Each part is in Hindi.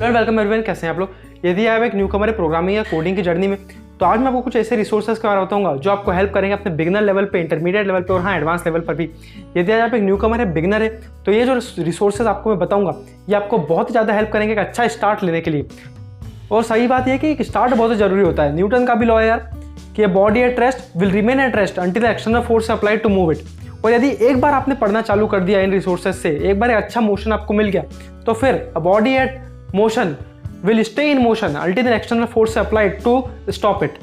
वेलकम एवरीवन, कैसे हैं आप लोग। यदि आप एक न्यू कमर है प्रोग्रामिंग या कोडिंग की जर्नी में, तो आज मैं आपको कुछ ऐसे रिसोर्सेज के बारे में बताऊंगा जो आपको हेल्प करेंगे अपने बिगिनर लेवल पे, इंटरमीडिएट लेवल पे और हाँ एडवांस लेवल पर भी। यदि आज आप एक न्यू कमर है, बिगिनर है, तो ये जो रिसोर्सेज आपको मैं बताऊंगा ये आपको बहुत ज़्यादा हेल्प करेंगे एक अच्छा स्टार्ट लेने के लिए। और सही बात यह है कि स्टार्ट बहुत ज़रूरी होता है। न्यूटन का भी लॉ है यार कि body at rest will remain at rest until external force applied to move it. और यदि एक बार आपने पढ़ना चालू कर दिया इन रिसोर्सेज से, एक बार एक अच्छा मोशन आपको मिल गया, तो फिर body at motion will stay in motion until external force applied to stop it.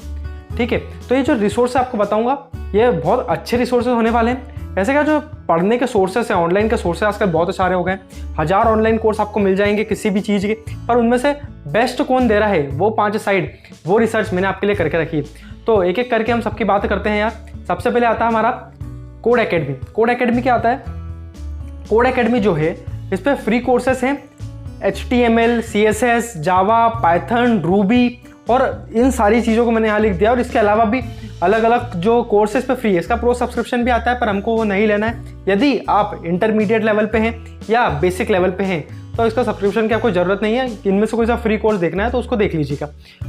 ठीक है, तो ये जो रिसोर्स आपको बताऊंगा ये बहुत अच्छे रिसोर्सेज होने वाले हैं। ऐसे क्या जो पढ़ने के सोर्सेस हैं, ऑनलाइन के सोर्सेस आजकल बहुत सारे हो गए, 1000 ऑनलाइन कोर्स आपको मिल जाएंगे किसी भी चीज़ के, पर उनमें से बेस्ट कौन दे रहा है वो 5 साइड वो रिसर्च मैंने आपके लिए करके रखी है। तो एक एक करके हम सबकी बात करते हैं यार। सबसे पहले आता है हमारा कोड एकेडमी। कोड एकेडमी क्या आता है? कोड एकेडमी जो है इस पर फ्री कोर्सेस हैं, HTML, CSS, जावा, पाइथन, रूबी और इन सारी चीज़ों को मैंने यहाँ लिख दिया। और इसके अलावा भी अलग अलग जो कोर्सेज पे फ्री है, इसका प्रो सब्सक्रिप्शन भी आता है, पर हमको वो नहीं लेना है। यदि आप इंटरमीडिएट लेवल पे हैं या बेसिक लेवल पे हैं तो इसका सब्सक्रिप्शन की आपको ज़रूरत नहीं है। इनमें से कोई सा फ्री कोर्स देखना है तो उसको देख लीजिएगा।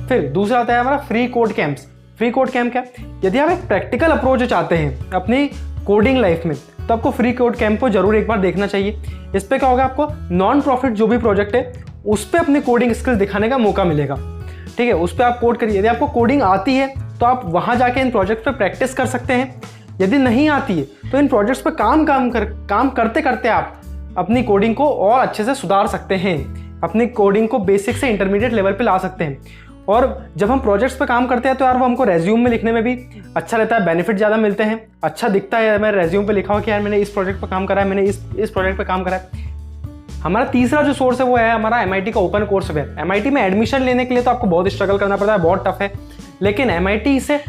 फिर दूसरा आता है हमारा free code camps. Free code camp क्या? यदि आप एक प्रैक्टिकल अप्रोच चाहते हैं अपनी कोडिंग लाइफ में, तो आपको फ्री कोड कैंप को जरूर एक बार देखना चाहिए। इस पे क्या होगा, आपको नॉन प्रॉफिट जो भी प्रोजेक्ट है उस पर अपनी कोडिंग स्किल्स दिखाने का मौका मिलेगा। ठीक है, उस पर आप कोड करिए। यदि आपको कोडिंग आती है तो आप वहां जाके इन प्रोजेक्ट पे प्रैक्टिस कर सकते हैं। यदि नहीं आती है तो इन प्रोजेक्ट्स पे काम करते करते आप अपनी कोडिंग को और अच्छे से सुधार सकते हैं, अपनी कोडिंग को बेसिक से इंटरमीडिएट लेवल पे ला सकते हैं। और जब हम प्रोजेक्ट्स पे काम करते हैं तो यार वो हमको रेज्यूम में लिखने में भी अच्छा रहता है, बेनिफिट ज़्यादा मिलते हैं, अच्छा दिखता है। मैं रेज्यूम पे लिखा हो कि यार मैंने इस प्रोजेक्ट पे काम करा है, मैंने इस प्रोजेक्ट पे काम करा है। हमारा तीसरा जो सोर्स है वो है हमारा MIT का ओपन कोर्स है। MIT में एडमिशन लेने के लिए तो आपको बहुत स्ट्रगल करना पड़ता है, बहुत टफ है, लेकिन MIT से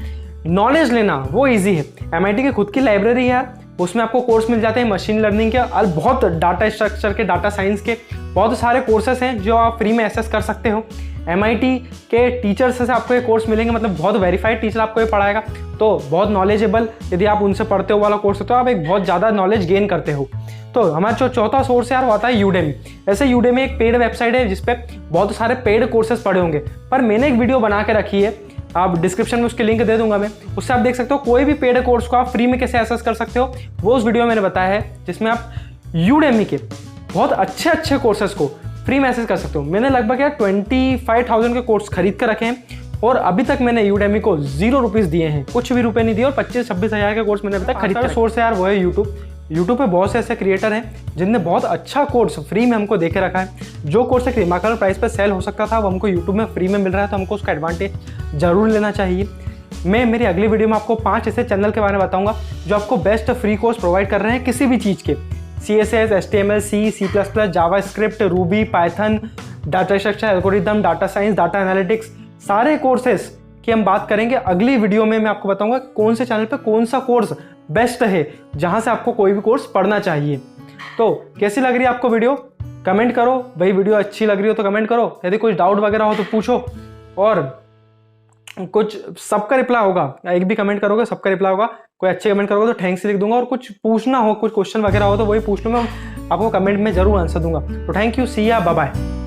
नॉलेज लेना वो ईजी है। MIT की खुद की लाइब्रेरी है, उसमें आपको कोर्स मिल जाते हैं मशीन लर्निंग के और बहुत डाटा स्ट्रक्चर के, डाटा साइंस के बहुत सारे कोर्सेस हैं जो आप फ्री में एक्सेस कर सकते हो। MIT के टीचर्स से आपको ये कोर्स मिलेंगे, मतलब बहुत वेरीफाइड टीचर आपको ये पढ़ाएगा, तो बहुत नॉलेजेबल। यदि आप उनसे पढ़ते हो वाला कोर्स है तो आप एक बहुत ज़्यादा नॉलेज गेन करते हो। तो हमारा जो चौथा सोर्स है यार वो आता है यूडेमी। ऐसे यूडेमी एक पेड वेबसाइट है जिसपे बहुत सारे पेड कोर्सेज पड़े होंगे, पर मैंने एक वीडियो बना के रखी है, आप डिस्क्रिप्शन में उसकी लिंक दे दूंगा मैं, उससे आप देख सकते हो कोई भी पेड कोर्स को आप फ्री में कैसे एक्सेस कर सकते हो। वो उस वीडियो में मैंने बताया है जिसमें आप यूडेमी के बहुत अच्छे कोर्सेज को फ्री में एक्सेस कर सकते हो। मैंने लगभग यार 25,000 के कोर्स खरीद कर रखे हैं और अभी तक मैंने यूडेमी को 0 रुपीज़ दिए हैं, कुछ भी रुपए नहीं दिए, और 25-26 हज़ार के कोर्स मैंने अभी तक खरीदा। सोर्स है यार वो है यूट्यूब पे बहुत से ऐसे क्रिएटर हैं जिनने बहुत अच्छा कोर्स फ्री में हमको देके रखा है। जो कोर्स एक रिमार्केबल प्राइस पे सेल हो सकता था वो हमको यूट्यूब में फ्री में मिल रहा है, तो हमको उसका एडवांटेज जरूर लेना चाहिए। मैं मेरी अगली वीडियो में आपको 5 ऐसे चैनल के बारे में बताऊंगा जो आपको बेस्ट फ्री कोर्स प्रोवाइड कर रहे हैं किसी भी चीज़ के, CSS, HTML, C++, JavaScript, Ruby, Python, data structure, algorithm, data science, data analytics, सारे कोर्सेज की हम बात करेंगे अगली वीडियो में। मैं आपको बताऊंगा कौन से चैनल पे कौन सा कोर्स बेस्ट है जहां से आपको कोई भी कोर्स पढ़ना चाहिए। तो कैसी लग रही है आपको वीडियो? कमेंट करो भाई, वीडियो अच्छी लग रही हो तो कमेंट करो, यदि कुछ डाउट वगैरह हो तो पूछो, और कुछ सबका रिप्लाई होगा। एक भी कमेंट करोगे सबका रिप्लाई होगा, कोई अच्छे कमेंट करोगे तो थैंक्स लिख दूंगा, और कुछ पूछना हो, कुछ क्वेश्चन वगैरह हो तो वही पूछ लूँगा, आपको कमेंट में जरूर आंसर दूंगा। तो थैंक यू, सी या बाय बाय।